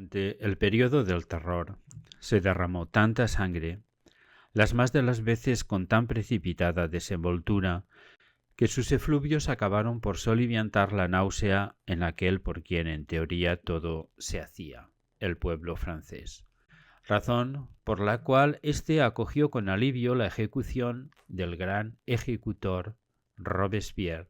Durante el periodo del terror se derramó tanta sangre, las más de las veces con tan precipitada desenvoltura, que sus efluvios acabaron por soliviantar la náusea en aquel por quien en teoría todo se hacía, el pueblo francés. Razón por la cual éste acogió con alivio la ejecución del gran ejecutor Robespierre,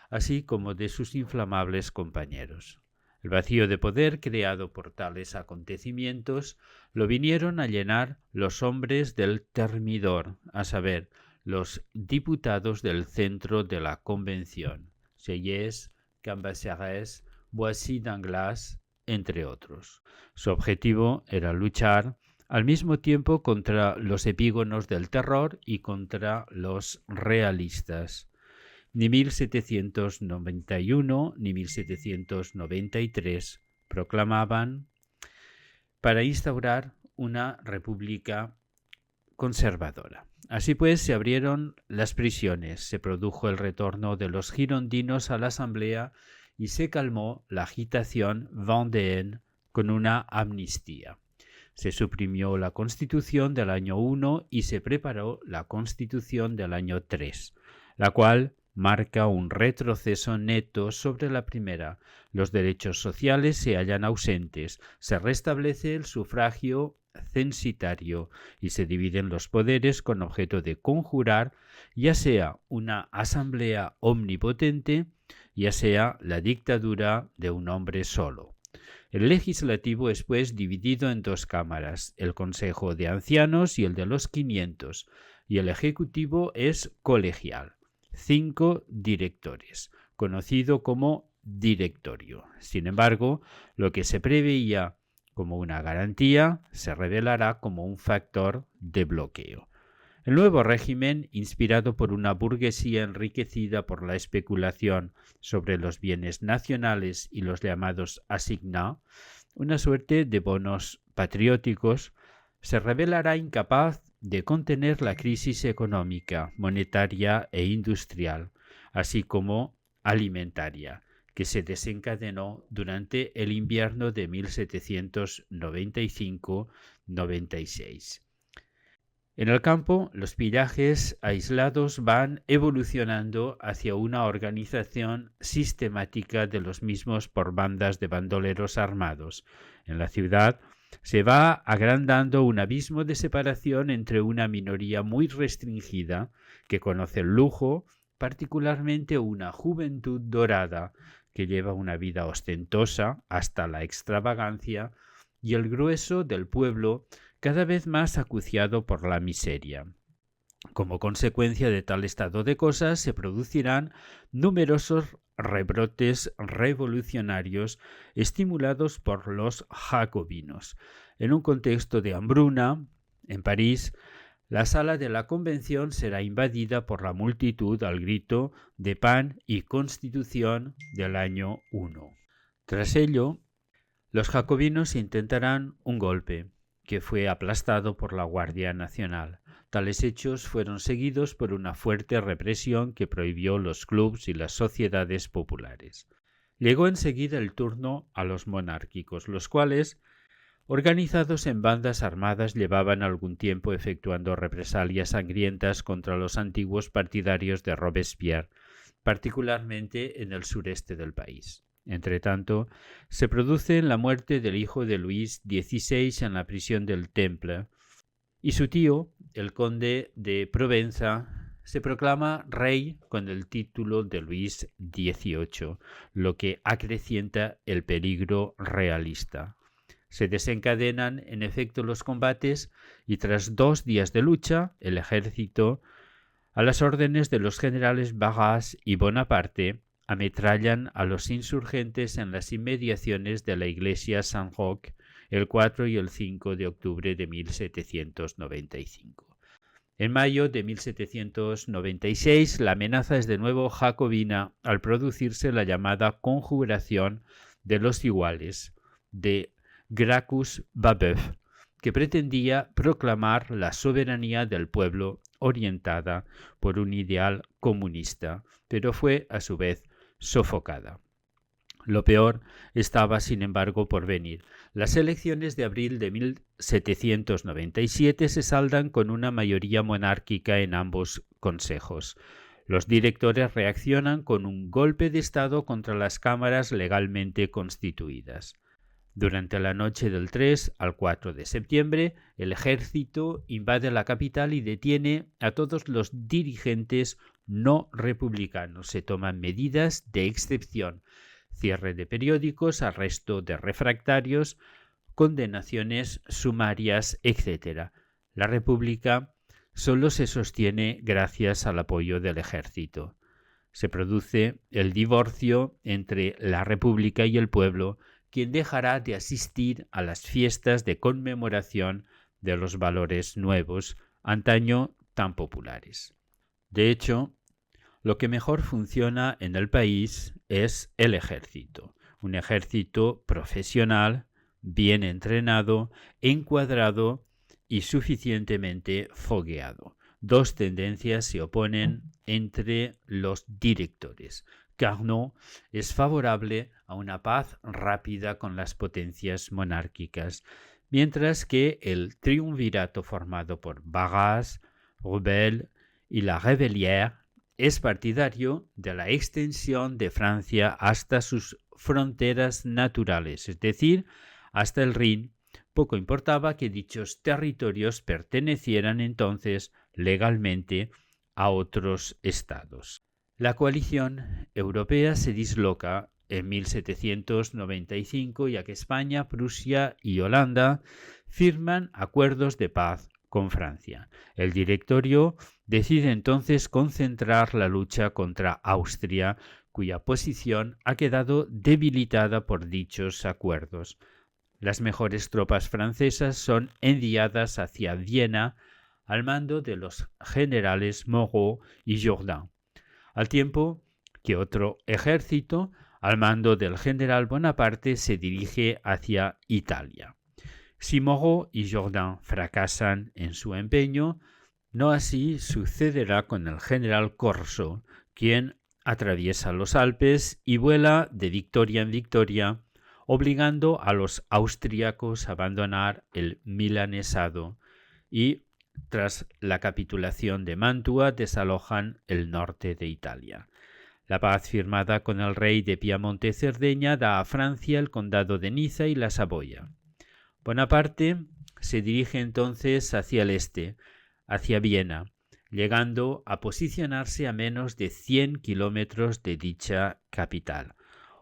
así como de sus inflamables compañeros. El vacío de poder creado por tales acontecimientos lo vinieron a llenar los hombres del Thermidor, a saber, los diputados del centro de la Convención, Sieyès, Cambacérès, Boissy d'Anglas, entre otros. Su objetivo era luchar al mismo tiempo contra los epígonos del terror y contra los realistas. Ni 1791 ni 1793 proclamaban para instaurar una república conservadora. Así pues, se abrieron las prisiones, se produjo el retorno de los girondinos a la asamblea y se calmó la agitación vendéenne con una amnistía. Se suprimió la Constitución del año 1 y se preparó la Constitución del año 3, la cual marca un retroceso neto sobre la primera. Los derechos sociales se hallan ausentes, se restablece el sufragio censitario y se dividen los poderes con objeto de conjurar ya sea una asamblea omnipotente, ya sea la dictadura de un hombre solo. El legislativo es pues dividido en dos cámaras, el Consejo de Ancianos y el de los 500, y el Ejecutivo es colegial. 5 directores, conocido como directorio. Sin embargo, lo que se preveía como una garantía se revelará como un factor de bloqueo. El nuevo régimen, inspirado por una burguesía enriquecida por la especulación sobre los bienes nacionales y los llamados assignats, una suerte de bonos patrióticos, se revelará incapaz de contener la crisis económica, monetaria e industrial, así como alimentaria, que se desencadenó durante el invierno de 1795-96. En el campo, los pillajes aislados van evolucionando hacia una organización sistemática de los mismos por bandas de bandoleros armados. En la ciudad se va agrandando un abismo de separación entre una minoría muy restringida que conoce el lujo, particularmente una juventud dorada que lleva una vida ostentosa hasta la extravagancia, y el grueso del pueblo cada vez más acuciado por la miseria. Como consecuencia de tal estado de cosas se producirán numerosos rebrotes revolucionarios estimulados por los jacobinos. En un contexto de hambruna, en París, la sala de la Convención será invadida por la multitud al grito de pan y constitución del año 1. Tras ello, los jacobinos intentarán un golpe, que fue aplastado por la Guardia Nacional. Tales hechos fueron seguidos por una fuerte represión que prohibió los clubs y las sociedades populares. Llegó enseguida el turno a los monárquicos, los cuales, organizados en bandas armadas, llevaban algún tiempo efectuando represalias sangrientas contra los antiguos partidarios de Robespierre, particularmente en el sureste del país. Entretanto, se produce la muerte del hijo de Luis XVI en la prisión del Temple, y su tío, el conde de Provenza, se proclama rey con el título de Luis XVIII, lo que acrecienta el peligro realista. Se desencadenan en efecto los combates y tras 2 días de lucha, el ejército, a las órdenes de los generales Barras y Bonaparte, ametrallan a los insurgentes en las inmediaciones de la iglesia Saint-Roch el 4 y el 5 de octubre de 1795. En mayo de 1796 la amenaza es de nuevo jacobina al producirse la llamada Conjuración de los Iguales de Gracchus-Babeuf, que pretendía proclamar la soberanía del pueblo orientada por un ideal comunista, pero fue a su vez sofocada. Lo peor estaba, sin embargo, por venir. Las elecciones de abril de 1797 se saldan con una mayoría monárquica en ambos consejos. Los directores reaccionan con un golpe de Estado contra las cámaras legalmente constituidas. Durante la noche del 3 al 4 de septiembre, el ejército invade la capital y detiene a todos los dirigentes no republicanos. Se toman medidas de excepción: cierre de periódicos, arresto de refractarios, condenaciones sumarias, etc. La República solo se sostiene gracias al apoyo del ejército. Se produce el divorcio entre la República y el pueblo, quien dejará de asistir a las fiestas de conmemoración de los valores nuevos, antaño tan populares. De hecho, lo que mejor funciona en el país es el ejército, un ejército profesional, bien entrenado, encuadrado y suficientemente fogueado. Dos tendencias se oponen entre los directores. Carnot es favorable a una paz rápida con las potencias monárquicas, mientras que el triunvirato formado por Barras, Rebel y la Rebellière es partidario de la extensión de Francia hasta sus fronteras naturales, es decir, hasta el Rin. Poco importaba que dichos territorios pertenecieran entonces legalmente a otros estados. La coalición europea se disloca en 1795, ya que España, Prusia y Holanda firman acuerdos de paz con Francia. El directorio decide entonces concentrar la lucha contra Austria, cuya posición ha quedado debilitada por dichos acuerdos. Las mejores tropas francesas son enviadas hacia Viena al mando de los generales Moreau y Jourdan, al tiempo que otro ejército, al mando del general Bonaparte, se dirige hacia Italia. Si Moreau y Jourdan fracasan en su empeño, no así sucederá con el general Corso, quien atraviesa los Alpes y vuela de victoria en victoria, obligando a los austríacos a abandonar el milanesado y, tras la capitulación de Mantua, desalojan el norte de Italia. La paz firmada con el rey de Piamonte-Cerdeña da a Francia el condado de Niza y la Saboya. Bonaparte se dirige entonces hacia el este, hacia Viena, llegando a posicionarse a menos de 100 kilómetros de dicha capital,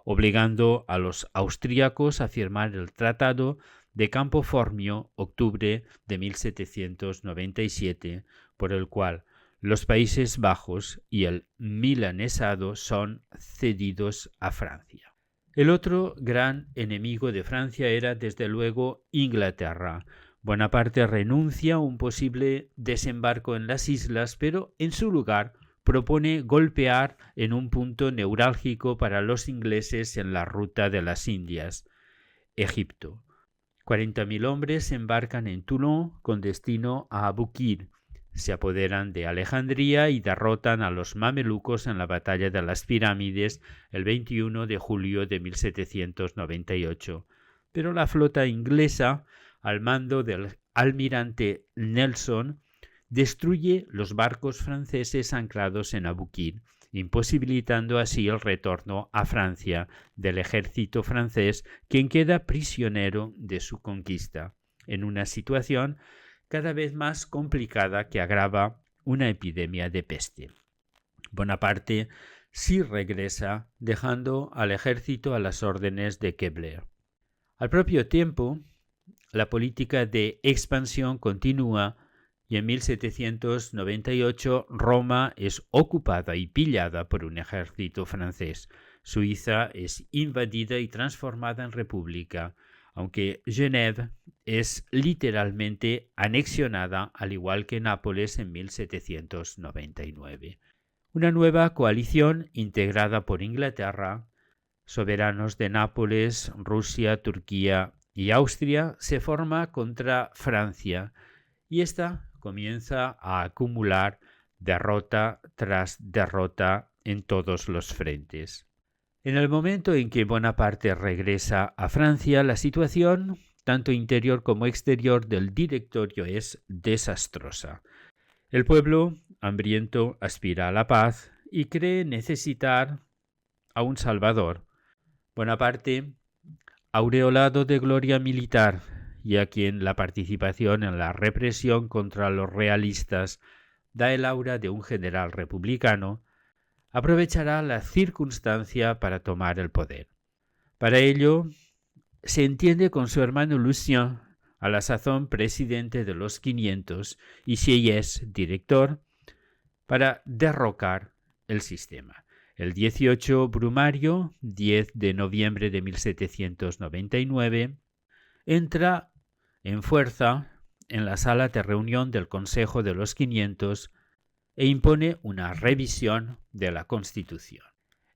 obligando a los austríacos a firmar el Tratado de Campo Formio, octubre de 1797, por el cual los Países Bajos y el milanesado son cedidos a Francia. El otro gran enemigo de Francia era, desde luego, Inglaterra. Bonaparte renuncia a un posible desembarco en las islas, pero en su lugar propone golpear en un punto neurálgico para los ingleses en la ruta de las Indias, Egipto. 40.000 hombres embarcan en Toulon con destino a Abukir. Se apoderan de Alejandría y derrotan a los mamelucos en la batalla de las Pirámides el 21 de julio de 1798. Pero la flota inglesa, al mando del almirante Nelson, destruye los barcos franceses anclados en Abukir, imposibilitando así el retorno a Francia del ejército francés, quien queda prisionero de su conquista, en una situación cada vez más complicada que agrava una epidemia de peste. Bonaparte sí regresa, dejando al ejército a las órdenes de Kepler. Al propio tiempo, la política de expansión continúa y en 1798 Roma es ocupada y pillada por un ejército francés. Suiza es invadida y transformada en república, aunque Genève es literalmente anexionada, al igual que Nápoles en 1799. Una nueva coalición integrada por Inglaterra, soberanos de Nápoles, Rusia, Turquía y Austria se forma contra Francia, y esta comienza a acumular derrota tras derrota en todos los frentes. En el momento en que Bonaparte regresa a Francia, la situación, tanto interior como exterior, del Directorio es desastrosa. El pueblo, hambriento, aspira a la paz y cree necesitar a un salvador. Bonaparte, aureolado de gloria militar y a quien la participación en la represión contra los realistas da el aura de un general republicano, aprovechará la circunstancia para tomar el poder. Para ello, se entiende con su hermano Lucien, a la sazón presidente de los 500 y Sieyès director, para derrocar el sistema. El 18 Brumario, 10 de noviembre de 1799, entra en fuerza en la sala de reunión del Consejo de los 500 e impone una revisión de la Constitución.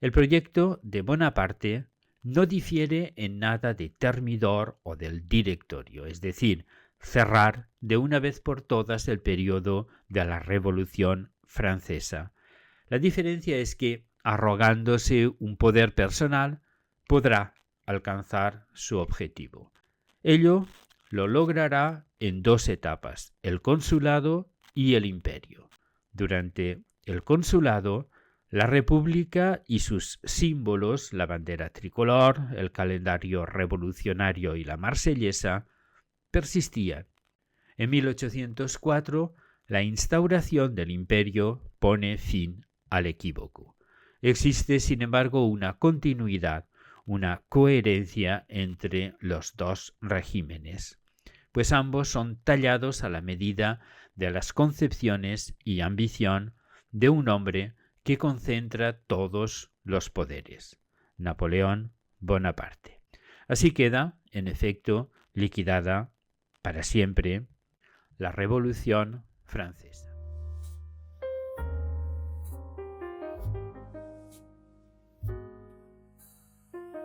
El proyecto de Bonaparte no difiere en nada de Thermidor o del Directorio, es decir, cerrar de una vez por todas el periodo de la Revolución Francesa. La diferencia es que, arrogándose un poder personal, podrá alcanzar su objetivo. Ello lo logrará en dos etapas, el consulado y el imperio. Durante el consulado, la República y sus símbolos, la bandera tricolor, el calendario revolucionario y la marsellesa, persistían. En 1804, la instauración del imperio pone fin al equívoco. Existe, sin embargo, una continuidad, una coherencia entre los dos regímenes, pues ambos son tallados a la medida de las concepciones y ambición de un hombre que concentra todos los poderes, Napoleón Bonaparte. Así queda, en efecto, liquidada para siempre la Revolución Francesa.